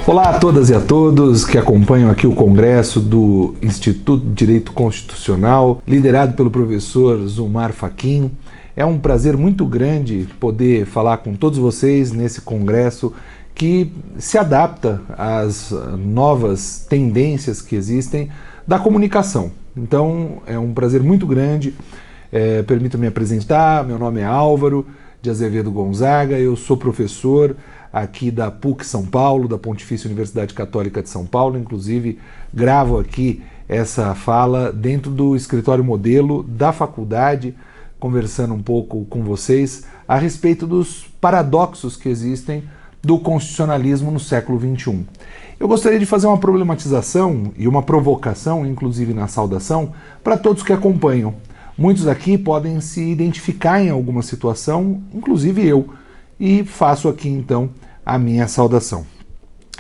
Olá a todas e a todos que acompanham aqui o congresso do Instituto de Direito Constitucional, liderado pelo professor Zumar Fachin. É um prazer muito grande poder falar com todos vocês nesse congresso que se adapta às novas tendências que existem da comunicação. Então é um prazer muito grande. Permita-me apresentar, meu nome é Álvaro de Azevedo Gonzaga, eu sou professor aqui da PUC São Paulo, da Pontifícia Universidade Católica de São Paulo. Inclusive gravo aqui essa fala dentro do escritório modelo da faculdade, conversando um pouco com vocês a respeito dos paradoxos que existem do constitucionalismo no século XXI. Eu gostaria de fazer uma problematização e uma provocação, inclusive na saudação, para todos que acompanham. Muitos aqui podem se identificar em alguma situação, inclusive eu, e faço aqui então a minha saudação.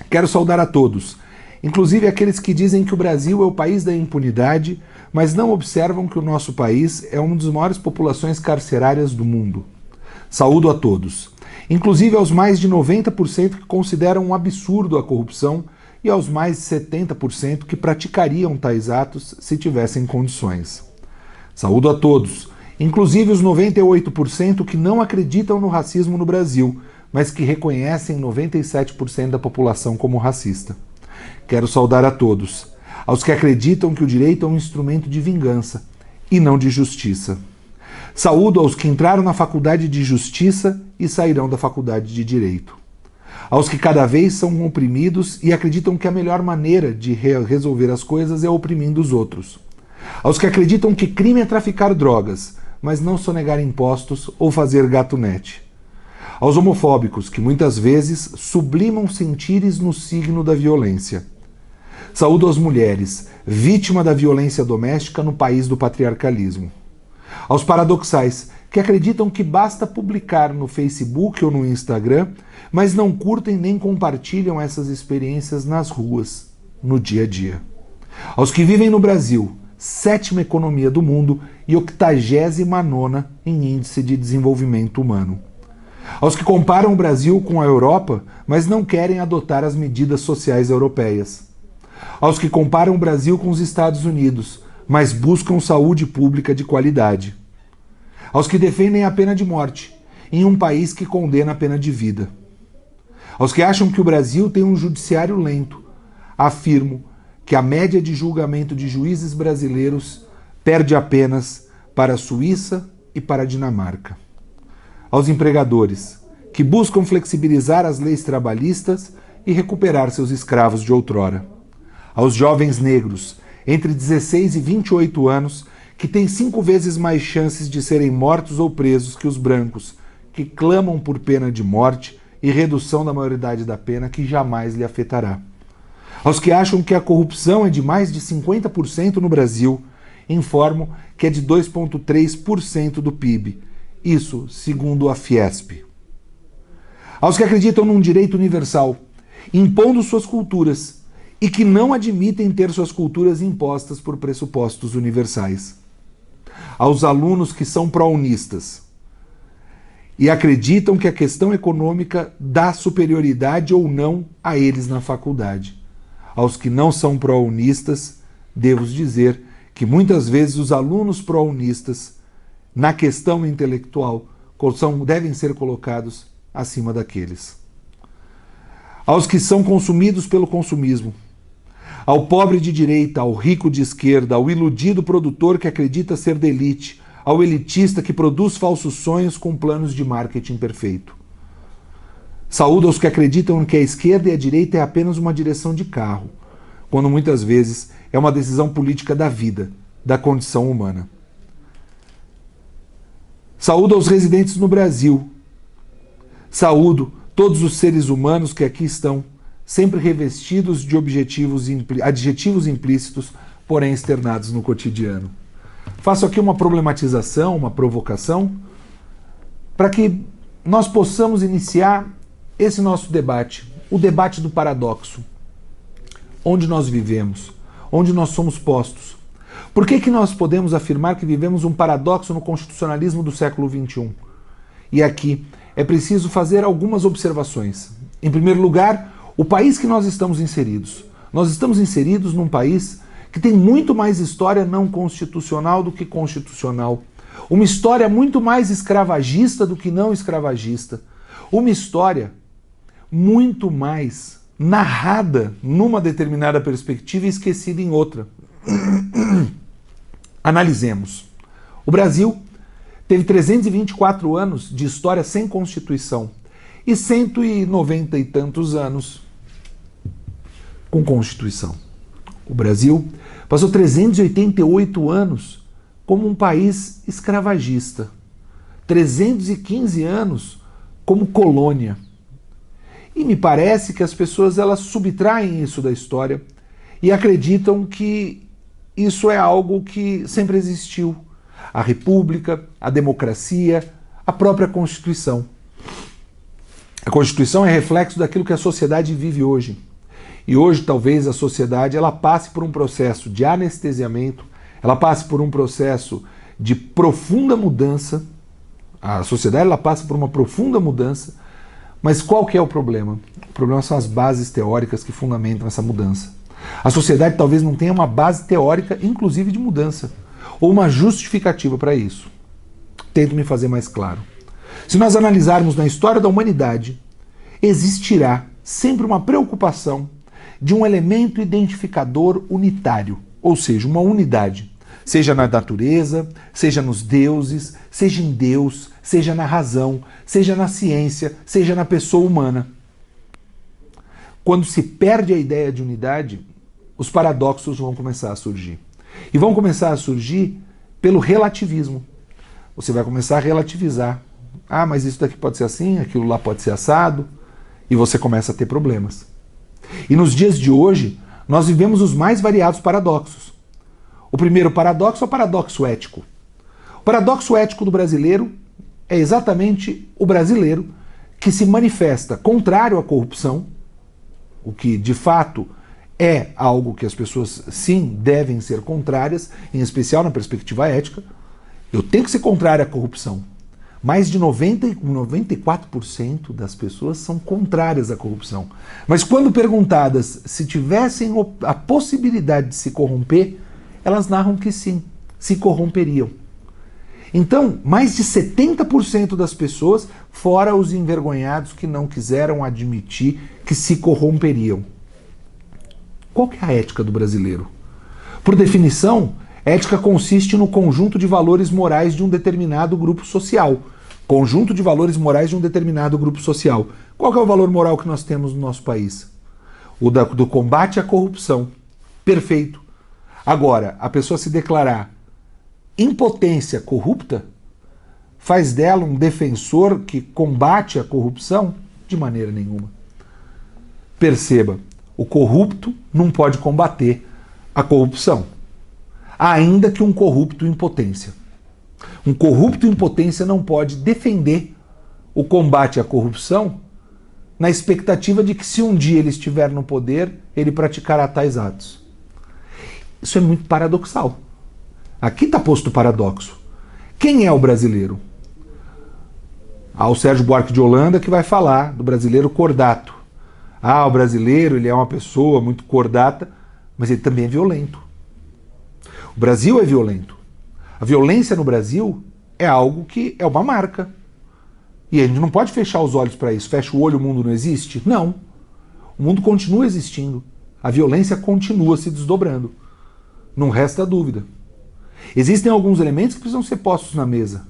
Quero saudar a todos, inclusive aqueles que dizem que o Brasil é o país da impunidade, mas não observam que o nosso país é uma das maiores populações carcerárias do mundo. Saúdo a todos, inclusive aos mais de 90% que consideram um absurdo a corrupção e aos mais de 70% que praticariam tais atos se tivessem condições. Saúdo a todos, inclusive os 98% que não acreditam no racismo no Brasil, mas que reconhecem 97% da população como racista. Quero saudar a todos, aos que acreditam que o direito é um instrumento de vingança e não de justiça. Saúdo aos que entraram na faculdade de justiça e sairão da faculdade de direito. Aos que cada vez são oprimidos e acreditam que a melhor maneira de resolver as coisas é oprimindo os outros. Aos que acreditam que crime é traficar drogas, mas não sonegar impostos ou fazer gatunete. Aos homofóbicos que muitas vezes sublimam sentires no signo da violência. Saúdo às mulheres, vítimas da violência doméstica no país do patriarcalismo. Aos paradoxais, que acreditam que basta publicar no Facebook ou no Instagram, mas não curtem nem compartilham essas experiências nas ruas, no dia a dia. Aos que vivem no Brasil, 7ª economia do mundo e 89ª em índice de desenvolvimento humano. Aos que comparam o Brasil com a Europa, mas não querem adotar as medidas sociais europeias. Aos que comparam o Brasil com os Estados Unidos, mas buscam saúde pública de qualidade. Aos que defendem a pena de morte, em um país que condena a pena de vida. Aos que acham que o Brasil tem um judiciário lento, afirmo que a média de julgamento de juízes brasileiros perde apenas para a Suíça e para a Dinamarca. Aos empregadores, que buscam flexibilizar as leis trabalhistas e recuperar seus escravos de outrora. Aos jovens negros, entre 16 e 28 anos, que têm 5 vezes mais chances de serem mortos ou presos que os brancos, que clamam por pena de morte e redução da maioridade da pena que jamais lhe afetará. Aos que acham que a corrupção é de mais de 50% no Brasil, informo que é de 2,3% do PIB. Isso segundo a Fiesp. Aos que acreditam num direito universal, impondo suas culturas, e que não admitem ter suas culturas impostas por pressupostos universais. Aos alunos que são pró-unistas e acreditam que a questão econômica dá superioridade ou não a eles na faculdade. Aos que não são pró-unistas, devo dizer que muitas vezes os alunos pró-unistas, na questão intelectual, devem ser colocados acima daqueles. Aos que são consumidos pelo consumismo, ao pobre de direita, ao rico de esquerda, ao iludido produtor que acredita ser da elite, ao elitista que produz falsos sonhos com planos de marketing perfeito. Saúdo aos que acreditam que a esquerda e a direita é apenas uma direção de carro, quando muitas vezes é uma decisão política da vida, da condição humana. Saúdo aos residentes no Brasil. Saúdo todos os seres humanos que aqui estão, sempre revestidos de adjetivos implícitos, porém externados no cotidiano. Faço aqui uma problematização, uma provocação, para que nós possamos iniciar esse nosso debate, o debate do paradoxo. Onde nós vivemos, onde nós somos postos. Por que nós podemos afirmar que vivemos um paradoxo no constitucionalismo do século XXI? E aqui é preciso fazer algumas observações. Em primeiro lugar, o país que nós estamos inseridos. Nós estamos inseridos num país que tem muito mais história não constitucional do que constitucional. Uma história muito mais escravagista do que não escravagista. Uma história muito mais narrada numa determinada perspectiva e esquecida em outra. Analisemos. O Brasil teve 324 anos de história sem Constituição e 190 e tantos anos com Constituição. O Brasil passou 388 anos como um país escravagista, 315 anos como colônia. E me parece que as pessoas elas subtraem isso da história e acreditam que isso é algo que sempre existiu. A República, a democracia, a própria Constituição. A Constituição é reflexo daquilo que a sociedade vive hoje. E hoje talvez a sociedade ela passe por um processo de anestesiamento, ela passe por um processo de profunda mudança. A sociedade ela passa por uma profunda mudança, mas qual que é o problema? O problema são as bases teóricas que fundamentam essa mudança. A sociedade talvez não tenha uma base teórica, inclusive de mudança, ou uma justificativa para isso. Tento me fazer mais claro. Se nós analisarmos na história da humanidade, existirá sempre uma preocupação de um elemento identificador unitário, ou seja, uma unidade, seja na natureza, seja nos deuses, seja em Deus, seja na razão, seja na ciência, seja na pessoa humana. Quando se perde a ideia de unidade, os paradoxos vão começar a surgir. E vão começar a surgir pelo relativismo. Você vai começar a relativizar. Ah, mas isso daqui pode ser assim, aquilo lá pode ser assado, e você começa a ter problemas. E nos dias de hoje, nós vivemos os mais variados paradoxos. O primeiro paradoxo é o paradoxo ético. O paradoxo ético do brasileiro é exatamente o brasileiro que se manifesta contrário à corrupção, o que de fato é algo que as pessoas sim devem ser contrárias, em especial na perspectiva ética. Eu tenho que ser contrário à corrupção. Mais de 94% das pessoas são contrárias à corrupção. Mas quando perguntadas se tivessem a possibilidade de se corromper, elas narram que sim, se corromperiam. Então, mais de 70% das pessoas, fora os envergonhados que não quiseram admitir que se corromperiam. Qual que é a ética do brasileiro? Por definição, ética consiste no conjunto de valores morais de um determinado grupo social. Conjunto de valores morais de um determinado grupo social. Qual que é o valor moral que nós temos no nosso país? O do combate à corrupção. Perfeito. Agora, a pessoa se declarar impotência corrupta faz dela um defensor que combate a corrupção? De maneira nenhuma. Perceba, o corrupto não pode combater a corrupção, ainda que um corrupto em potência. Um corrupto em potência não pode defender o combate à corrupção na expectativa de que se um dia ele estiver no poder, ele praticará tais atos. Isso é muito paradoxal. Aqui está posto o paradoxo. Quem é o brasileiro? O Sérgio Buarque de Holanda que vai falar do brasileiro cordato. O brasileiro ele é uma pessoa muito cordata, mas ele também é violento. O Brasil é violento. A violência no Brasil é algo que é uma marca. E a gente não pode fechar os olhos para isso. Fecha o olho, o mundo não existe? Não. O mundo continua existindo. A violência continua se desdobrando. Não resta dúvida. Existem alguns elementos que precisam ser postos na mesa.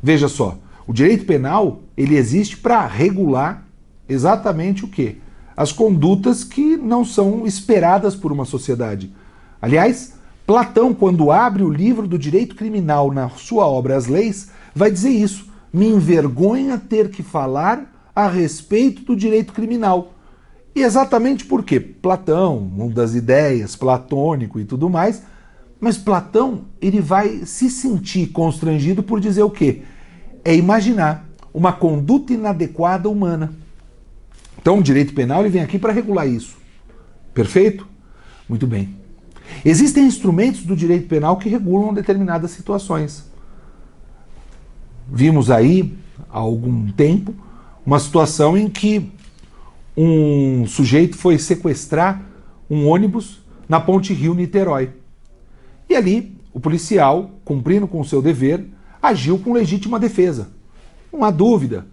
Veja só, o direito penal ele existe para regular exatamente o quê? As condutas que não são esperadas por uma sociedade. Aliás, Platão, quando abre o livro do direito criminal na sua obra As Leis, vai dizer isso. Me envergonha ter que falar a respeito do direito criminal. E exatamente porque Platão, mundo das ideias, platônico e tudo mais, mas Platão ele vai se sentir constrangido por dizer o quê? É imaginar uma conduta inadequada humana. Então o direito penal ele vem aqui para regular isso. Perfeito? Muito bem. Existem instrumentos do direito penal que regulam determinadas situações. Vimos aí há algum tempo, uma situação em que um sujeito foi sequestrar um ônibus na Ponte Rio-Niterói. E ali, o policial, cumprindo com o seu dever, agiu com legítima defesa. Não há dúvida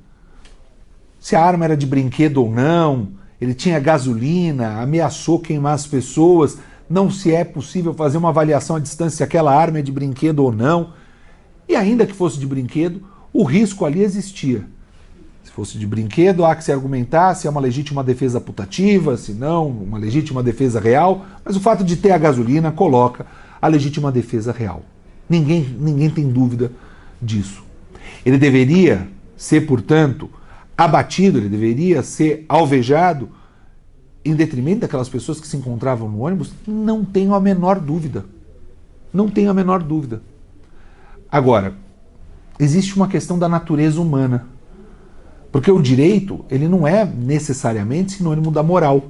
se a arma era de brinquedo ou não, ele tinha gasolina, ameaçou queimar as pessoas, não se é possível fazer uma avaliação à distância se aquela arma é de brinquedo ou não. E ainda que fosse de brinquedo, o risco ali existia. Se fosse de brinquedo, há que se argumentar se é uma legítima defesa putativa, se não, uma legítima defesa real, mas o fato de ter a gasolina coloca a legítima defesa real. Ninguém tem dúvida disso. Ele deveria ser, portanto, abatido, ele deveria ser alvejado em detrimento daquelas pessoas que se encontravam no ônibus? Não tenho a menor dúvida. Não tenho a menor dúvida. Agora, existe uma questão da natureza humana. Porque o direito, ele não é necessariamente sinônimo da moral.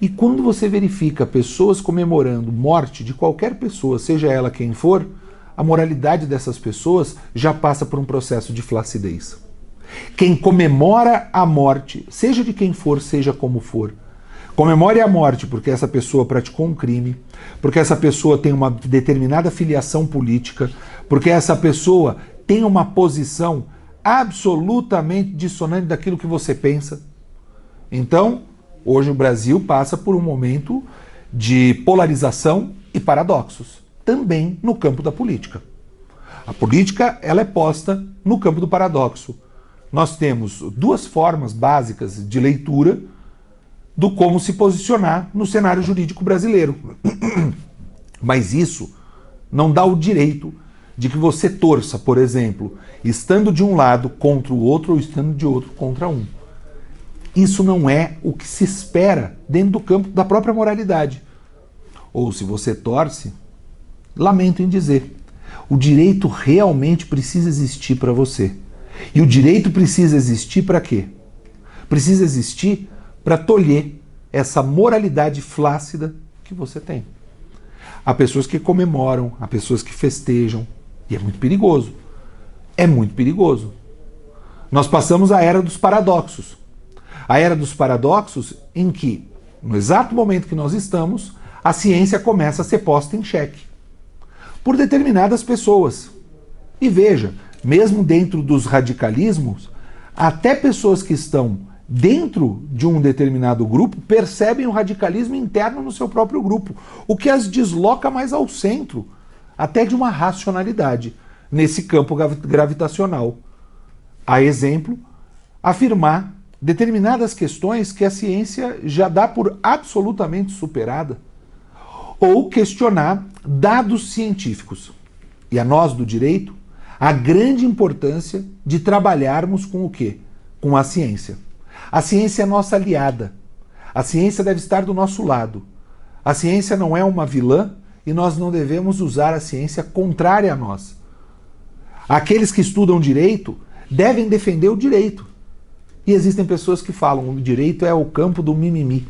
E quando você verifica pessoas comemorando morte de qualquer pessoa, seja ela quem for, a moralidade dessas pessoas já passa por um processo de flacidez. Quem comemora a morte, seja de quem for, seja como for, comemore a morte porque essa pessoa praticou um crime, porque essa pessoa tem uma determinada filiação política, porque essa pessoa tem uma posição absolutamente dissonante daquilo que você pensa. Então, hoje o Brasil passa por um momento de polarização e paradoxos, também no campo da política. A política, ela é posta no campo do paradoxo. Nós temos duas formas básicas de leitura do como se posicionar no cenário jurídico brasileiro. Mas isso não dá o direito de que você torça, por exemplo, estando de um lado contra o outro ou estando de outro contra um. Isso não é o que se espera dentro do campo da própria moralidade. Ou se você torce, lamento em dizer, o direito realmente precisa existir para você. E o direito precisa existir para quê? Precisa existir para tolher essa moralidade flácida que você tem. Há pessoas que comemoram, há pessoas que festejam, e é muito perigoso. É muito perigoso. Nós passamos a era dos paradoxos. A era dos paradoxos em que, no exato momento que nós estamos, a ciência começa a ser posta em xeque por determinadas pessoas. E veja, mesmo dentro dos radicalismos, até pessoas que estão dentro de um determinado grupo percebem o radicalismo interno no seu próprio grupo, o que as desloca mais ao centro, até de uma racionalidade, nesse campo gravitacional. A exemplo, afirmar determinadas questões que a ciência já dá por absolutamente superada, ou questionar dados científicos. E a nós do direito, a grande importância de trabalharmos com o quê? Com a ciência. A ciência é nossa aliada. A ciência deve estar do nosso lado. A ciência não é uma vilã e nós não devemos usar a ciência contrária a nós. Aqueles que estudam direito devem defender o direito. E existem pessoas que falam que o direito é o campo do mimimi.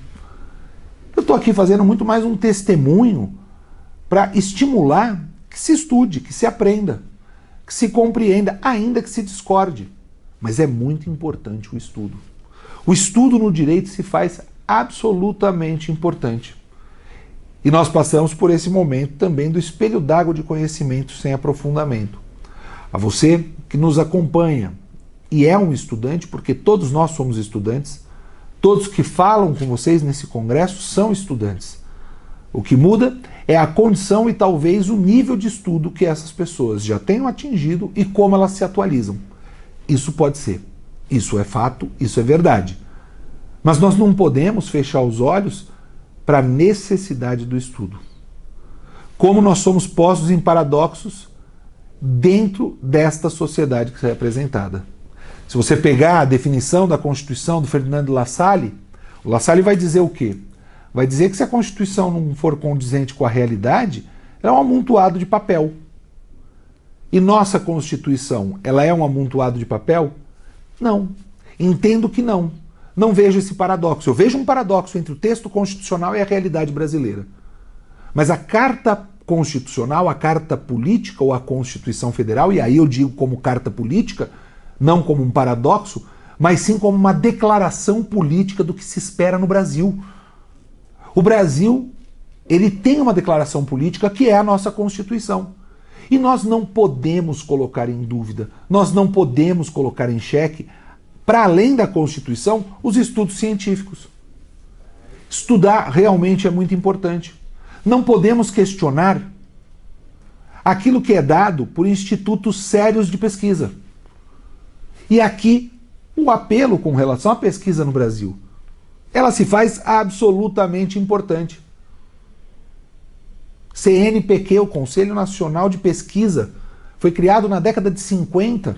Eu estou aqui fazendo muito mais um testemunho para estimular que se estude, que se aprenda, que se compreenda, ainda que se discorde. Mas é muito importante o estudo. O estudo no direito se faz absolutamente importante. E nós passamos por esse momento também do espelho d'água de conhecimento sem aprofundamento. A você que nos acompanha e é um estudante, porque todos nós somos estudantes, todos que falam com vocês nesse congresso são estudantes. O que muda é a condição e talvez o nível de estudo que essas pessoas já tenham atingido e como elas se atualizam. Isso pode ser. Isso é fato, isso é verdade. Mas nós não podemos fechar os olhos para a necessidade do estudo. Como nós somos postos em paradoxos dentro desta sociedade que é apresentada. Se você pegar a definição da Constituição do Ferdinand de Lassalle, o Lassalle vai dizer o quê? Vai dizer que se a Constituição não for condizente com a realidade, ela é um amontoado de papel. E nossa Constituição, ela é um amontoado de papel? Não. Entendo que não. Não vejo esse paradoxo. Eu vejo um paradoxo entre o texto constitucional e a realidade brasileira. Mas a Carta Constitucional, a Carta Política ou a Constituição Federal, e aí eu digo como Carta Política, não como um paradoxo, mas sim como uma declaração política do que se espera no Brasil. O Brasil, ele tem uma declaração política que é a nossa Constituição. E nós não podemos colocar em dúvida, nós não podemos colocar em xeque, para além da Constituição, os estudos científicos. Estudar realmente é muito importante. Não podemos questionar aquilo que é dado por institutos sérios de pesquisa. E aqui, o apelo com relação à pesquisa no Brasil, ela se faz absolutamente importante. CNPq, o Conselho Nacional de Pesquisa, foi criado na década de 50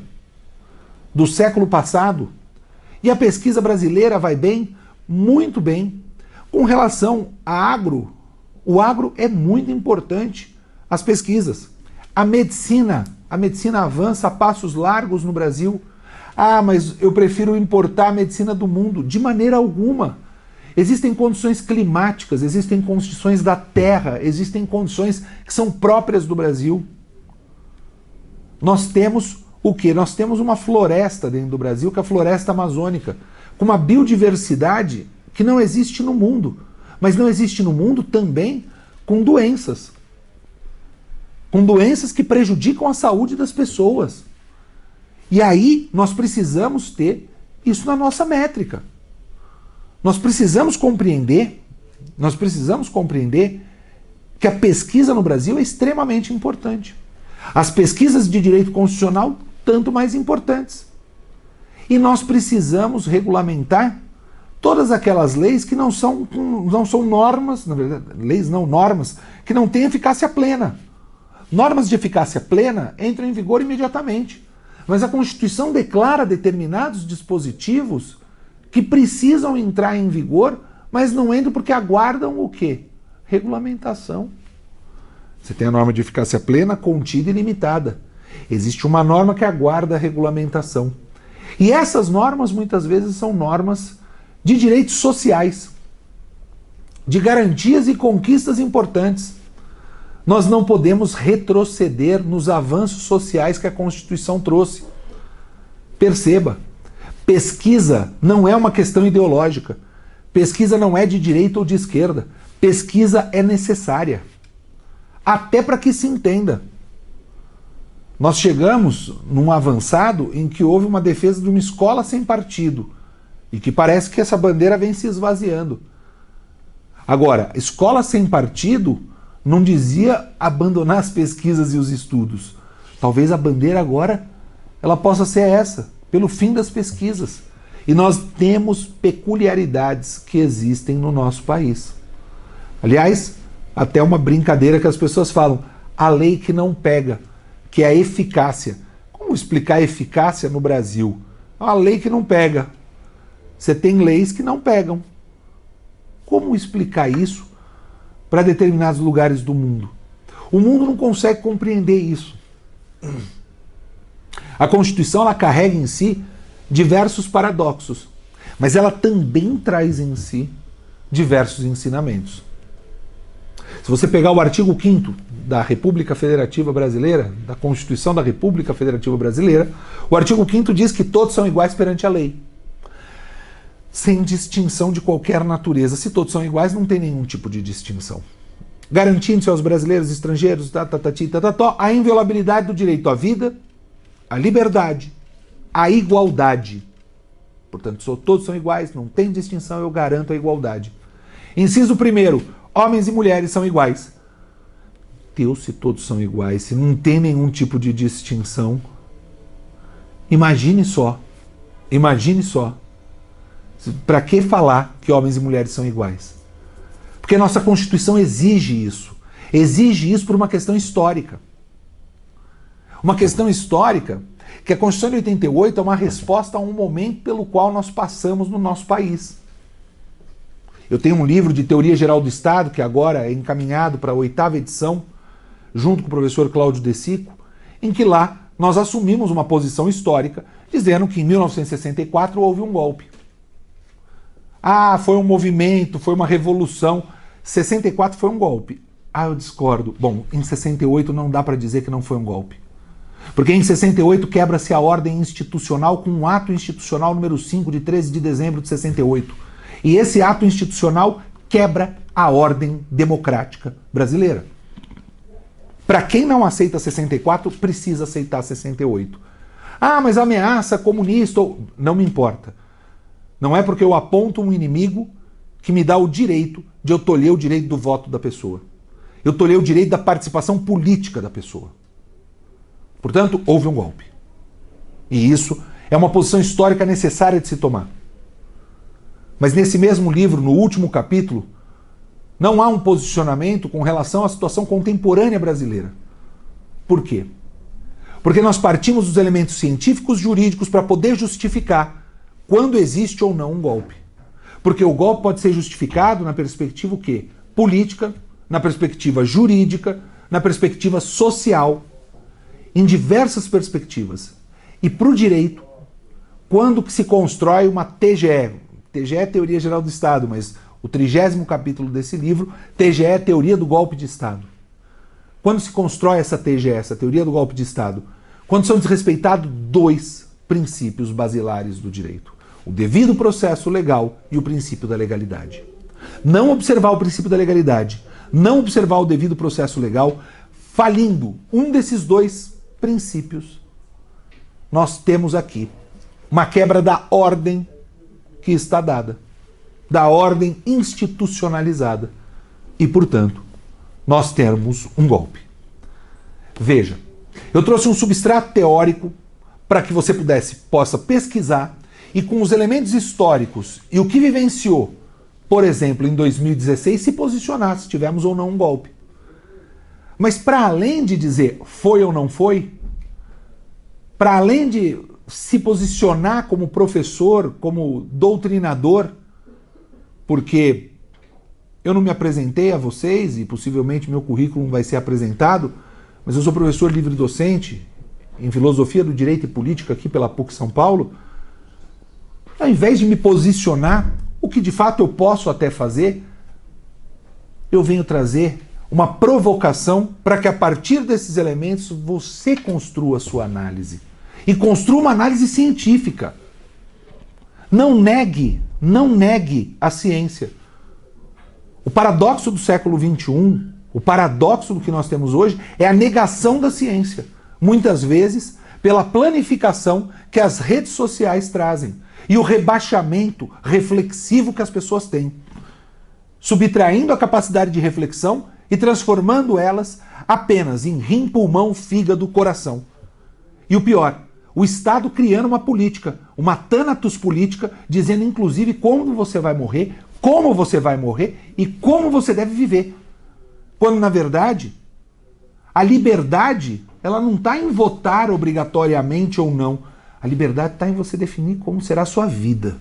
do século passado. E a pesquisa brasileira vai bem, muito bem. Com relação a agro, o agro é muito importante, as pesquisas. A medicina avança a passos largos no Brasil. Ah, mas eu prefiro importar a medicina do mundo. De maneira alguma. Existem condições climáticas, existem condições da terra, existem condições que são próprias do Brasil. Nós temos o quê? Nós temos uma floresta dentro do Brasil, que é a floresta amazônica, com uma biodiversidade que não existe no mundo. Mas não existe no mundo também com doenças. Com doenças que prejudicam a saúde das pessoas. E aí nós precisamos ter isso na nossa métrica. Nós precisamos compreender que a pesquisa no Brasil é extremamente importante. As pesquisas de direito constitucional, tanto mais importantes. E nós precisamos regulamentar todas aquelas leis que não são normas, na verdade, leis não, normas, que não têm eficácia plena. Normas de eficácia plena entram em vigor imediatamente. Mas a Constituição declara determinados dispositivos que precisam entrar em vigor, mas não entram porque aguardam o quê? Regulamentação. Você tem a norma de eficácia plena, contida e limitada. Existe uma norma que aguarda a regulamentação. E essas normas, muitas vezes, são normas de direitos sociais, de garantias e conquistas importantes. Nós não podemos retroceder nos avanços sociais que a Constituição trouxe. Perceba, pesquisa não é uma questão ideológica. Pesquisa não é de direita ou de esquerda. Pesquisa é necessária. Até para que se entenda. Nós chegamos num avançado em que houve uma defesa de uma escola sem partido. E que parece que essa bandeira vem se esvaziando. Agora, escola sem partido não dizia abandonar as pesquisas e os estudos. Talvez a bandeira agora ela possa ser essa, pelo fim das pesquisas. E nós temos peculiaridades que existem no nosso país. Aliás, até uma brincadeira que as pessoas falam, a lei que não pega, que é a eficácia. Como explicar a eficácia no Brasil? É uma lei que não pega. Você tem leis que não pegam. Como explicar isso para determinados lugares do mundo? O mundo não consegue compreender isso. A Constituição ela carrega em si diversos paradoxos, mas ela também traz em si diversos ensinamentos. Se você pegar o artigo 5º da República Federativa Brasileira, da Constituição da República Federativa Brasileira, o artigo 5º diz que todos são iguais perante a lei, sem distinção de qualquer natureza. Se todos são iguais, não tem nenhum tipo de distinção. Garantindo-se aos brasileiros e estrangeiros a inviolabilidade do direito à vida, à liberdade, à igualdade. Portanto, todos são iguais, não tem distinção, eu garanto a igualdade. Inciso 1º, homens e mulheres são iguais. Deus, se todos são iguais, se não tem nenhum tipo de distinção, imagine só. Para que falar que homens e mulheres são iguais? Porque a nossa Constituição exige isso. Exige isso por uma questão histórica. Uma questão histórica que a Constituição de 88 é uma resposta a um momento pelo qual nós passamos no nosso país. Eu tenho um livro de Teoria Geral do Estado, que agora é encaminhado para a 8ª edição, junto com o professor Cláudio De Sico, em que lá nós assumimos uma posição histórica, dizendo que em 1964 houve um golpe. Ah, foi um movimento, foi uma revolução. 64 foi um golpe. Ah, eu discordo. Bom, em 68 não dá para dizer que não foi um golpe. Porque em 68 quebra-se a ordem institucional com um ato institucional número 5 de 13 de dezembro de 68. E esse ato institucional quebra a ordem democrática brasileira. Para quem não aceita 64, precisa aceitar 68. Ah, mas ameaça comunista, não me importa. Não é porque eu aponto um inimigo que me dá o direito de eu tolher o direito do voto da pessoa. Eu tolher o direito da participação política da pessoa. Portanto, houve um golpe. E isso é uma posição histórica necessária de se tomar. Mas nesse mesmo livro, no último capítulo, não há um posicionamento com relação à situação contemporânea brasileira. Por quê? Porque nós partimos dos elementos científicos jurídicos para poder justificar quando existe ou não um golpe. Porque o golpe pode ser justificado na perspectiva o quê? Política, na perspectiva jurídica, na perspectiva social, em diversas perspectivas. E para o direito, quando que se constrói uma TGE? TGE é Teoria Geral do Estado, mas o 30º capítulo desse livro, TGE é Teoria do Golpe de Estado. Quando se constrói essa TGE, essa Teoria do Golpe de Estado? Quando são desrespeitados dois princípios basilares do direito. O devido processo legal e o princípio da legalidade. Não observar o princípio da legalidade, não observar o devido processo legal, falindo um desses dois princípios, nós temos aqui uma quebra da ordem que está dada, da ordem institucionalizada. E, portanto, nós temos um golpe. Veja, eu trouxe um substrato teórico para que você possa pesquisar e com os elementos históricos e o que vivenciou, por exemplo, em 2016, se posicionar se tivemos ou não um golpe. Mas para além de dizer foi ou não foi, para além de se posicionar como professor, como doutrinador, porque eu não me apresentei a vocês e possivelmente meu currículo vai ser apresentado, mas eu sou professor livre-docente em Filosofia do Direito e Política aqui pela PUC São Paulo. Ao invés de me posicionar, o que de fato eu posso até fazer, eu venho trazer uma provocação para que a partir desses elementos você construa a sua análise. E construa uma análise científica. Não negue a ciência. O paradoxo do século XXI, o paradoxo do que nós temos hoje, é a negação da ciência. Muitas vezes, pela planificação que as redes sociais trazem. E o rebaixamento reflexivo que as pessoas têm. Subtraindo a capacidade de reflexão e transformando elas apenas em rim, pulmão, fígado, coração. E o pior, o Estado criando uma política, uma thanatos política, dizendo inclusive como você vai morrer, como você vai morrer e como você deve viver. Quando, na verdade, a liberdade ela não está em votar obrigatoriamente ou não. A liberdade está em você definir como será a sua vida.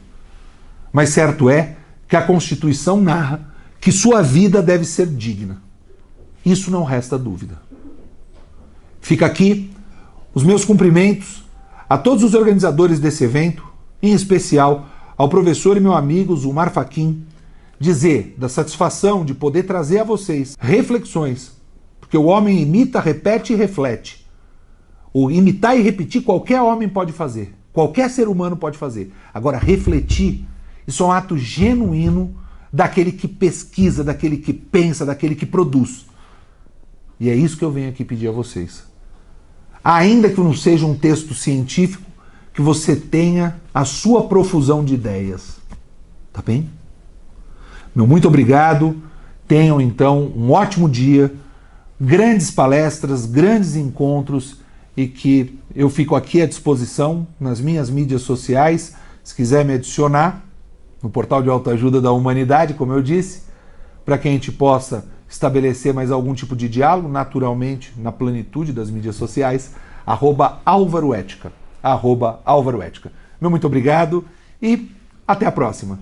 Mas certo é que a Constituição narra que sua vida deve ser digna. Isso não resta dúvida. Fica aqui os meus cumprimentos a todos os organizadores desse evento, em especial ao professor e meu amigo Zulmar Fachin, dizer da satisfação de poder trazer a vocês reflexões, porque o homem imita, repete e reflete. O imitar e repetir qualquer homem pode fazer, qualquer ser humano pode fazer. Agora, refletir, isso é um ato genuíno daquele que pesquisa, daquele que pensa, daquele que produz. E é isso que eu venho aqui pedir a vocês. Ainda que não seja um texto científico, que você tenha a sua profusão de ideias. Tá bem? Meu muito obrigado. Tenham, então, um ótimo dia, grandes palestras, grandes encontros, e que eu fico aqui à disposição nas minhas mídias sociais, se quiser me adicionar, no portal de autoajuda da humanidade, como eu disse, para que a gente possa estabelecer mais algum tipo de diálogo, naturalmente, na plenitude das mídias sociais, @alvaroetica. Meu muito obrigado e até a próxima.